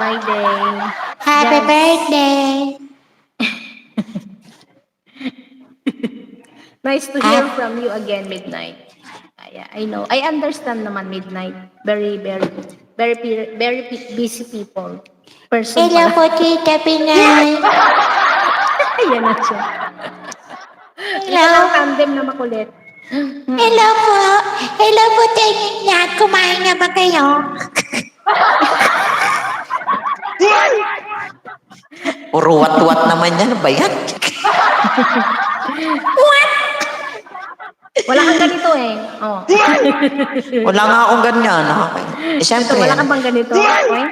Friday. Happy Jazz. birthday! Nice to hear from you again, Midnight. Yeah, I know. I understand naman, Midnight. Very busy people. Person Hello pala. po, Tita Pinay. Yan na siya. Hello. Yan ang tandem na makulit. Hello po. Hello po sa inyong lahat. Kumain na ba kayo? Puro wat-wat naman yan. Ano ba yan? Wala kang ganito eh. Oh. Wala nga akong ganyan. Okay. Eh, Ito, syempre, wala kang bang ganito? Okay?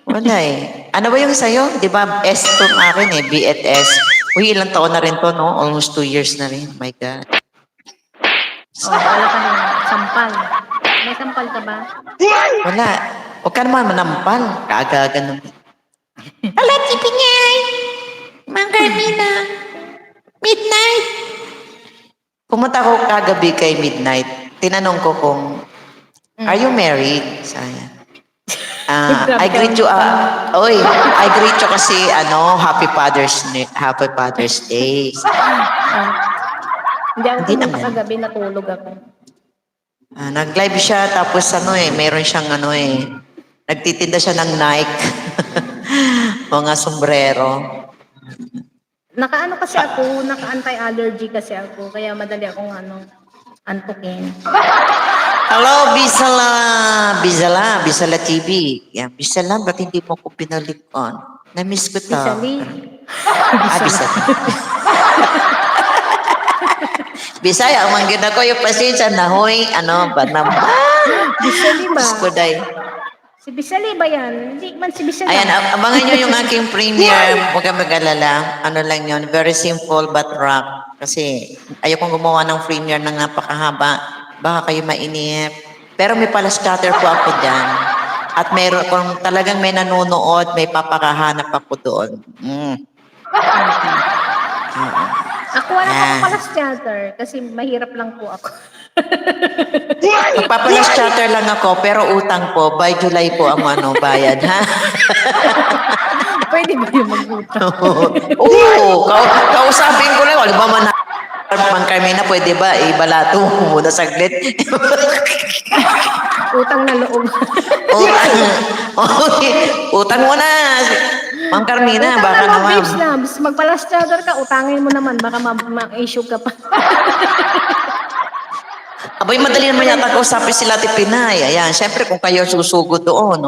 wala eh. Ano ba yung sa'yo? Di ba, S itong akin eh, B at S. Uy, ilang taon na rin to, no? Almost 2 years na rin. My God. Oh, wala kang sampal. May sampal ka ba? Wala. Huwag ka naman manampal. Kaaga-aga naman. Hello, Tita Pinay. Mang Carmina. Midnight. Pumunta ako kagabi kay Midnight. Tinanong ko kung, are you married? Sayang. I greet you, I greet you kasi, Happy Father's Day. Hindi ako Hindi pumunta naman. kagabi, natulog ako. Nag-live siya, tapos meron siyang nagtitinda siya ng Nike. Mga sombrero. Naka-ano kasi ako, naka-anti-allergy kasi ako, kaya madali akong antukin. Hello, Bisala TV. Yan, Bisala, ba't hindi mo ko pinalikon? Na-miss ko to. Bisali. Bisala. Bisaya, ang manggina ko yung pasensya na, hoy, ba naman? Bisali ba? Diyos ko, day. Si Bisali ba yan? Hindi man si Bisali. Ayan, abangan nyo yung aking premiere. Huwag kang mag-alala. Ano lang yun, very simple but rock. Kasi ayokong gumawa ng premiere ng napakahaba. Baka kayo mainip. Pero may pala-scatter po ako dyan. At meron, kung talagang may nanonood, may papakahanap ako doon. Ako wala akong pala scatter kasi mahirap lang po ako. Magpapalas-chatter lang ako, pero utang po. By July po ang bayad, ha? Pwede ba yung mag-utang? Oo, kausapin ko lang. Wala ba man Mang Carmina, pwede ba? Ibalato mo muna saglit. Utang na loob. Utang mo na. Mang Carmina, Utang baka na loob, naman. babes na. Magpalas chatter ka, utangin mo naman. Baka ma-issue ka pa. Abay, madali naman yata kausapin sila Pinay. Ayan, syempre kung kayo susugod doon,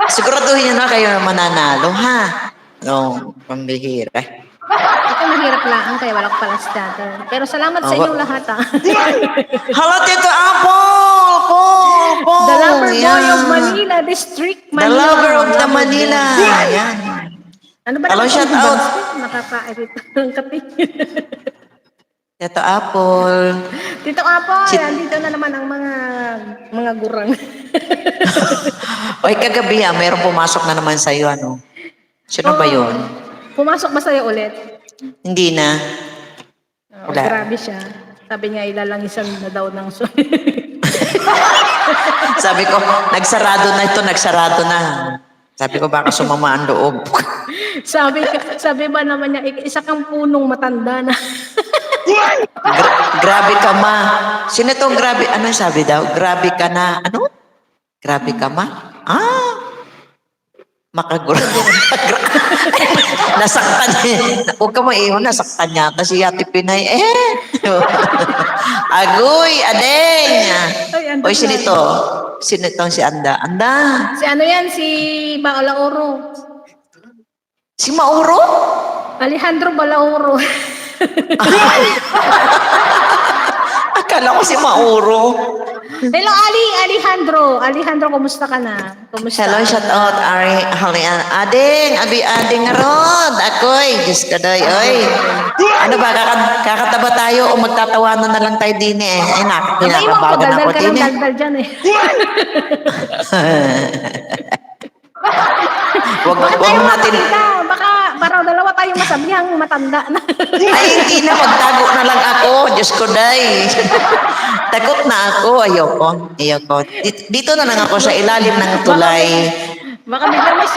siguraduhin nyo na kayo mananalo, ha? Pambihira. Ako mahirap lang, kaya wala ko pala scatter. Pero salamat sa inyong lahat, ha? Hello, Tito Apple! Paul! The lover boy of Manila District, Manila. The lover of the Manila. Ayan. Ano ba Hello, naman shout out. Nakaka-irita ng katingin. Tito Apple. Tito Apo, andito na naman ang mga gurang. Oy, kagabi mayroong pumasok na naman sa'yo, Sino ba yun? Pumasok ba sa'yo ulit? Hindi na. Wala. Grabe siya. Sabi niya, ilalangisan na daw ng Sabi ko, nagsarado na. Sabi ko, baka sumama ang loob. sabi ba naman niya, isa kang punong matanda na. Grabe ka ma. Sino to grabe? Ano sabi daw? Grabe ka na. Ano? Grabe ka ma? Nasaktan niya. Huwag ka maiwan, nasaktan niya. Kasi Ate Pinay, Agoy, adeng. Oy, sino ito? Sino itong si Anda? Anda. Si ano yan? Si Balaoro. Si Mauro? Alejandro Balaoro. Akala ko si Mauro. Hello, Alejandro. Alejandro, kumusta ka na? Kumusta? Hello, shout out, Ading Rod. Ako'y, Diyos ka doy, oy. Ano ba, kakataba tayo o magtatawanan na lang tayo din eh. Ay, pinakabagan ako din eh. Daldal dyan eh. Wag natin. Baka parang dalawa tayong masabihang matanda na. Ay, hindi na, magtago na lang ako. Diyos ko, day. Takot na ako. Ayoko. Dito na lang ako sa ilalim ng tulay. Baka bigla may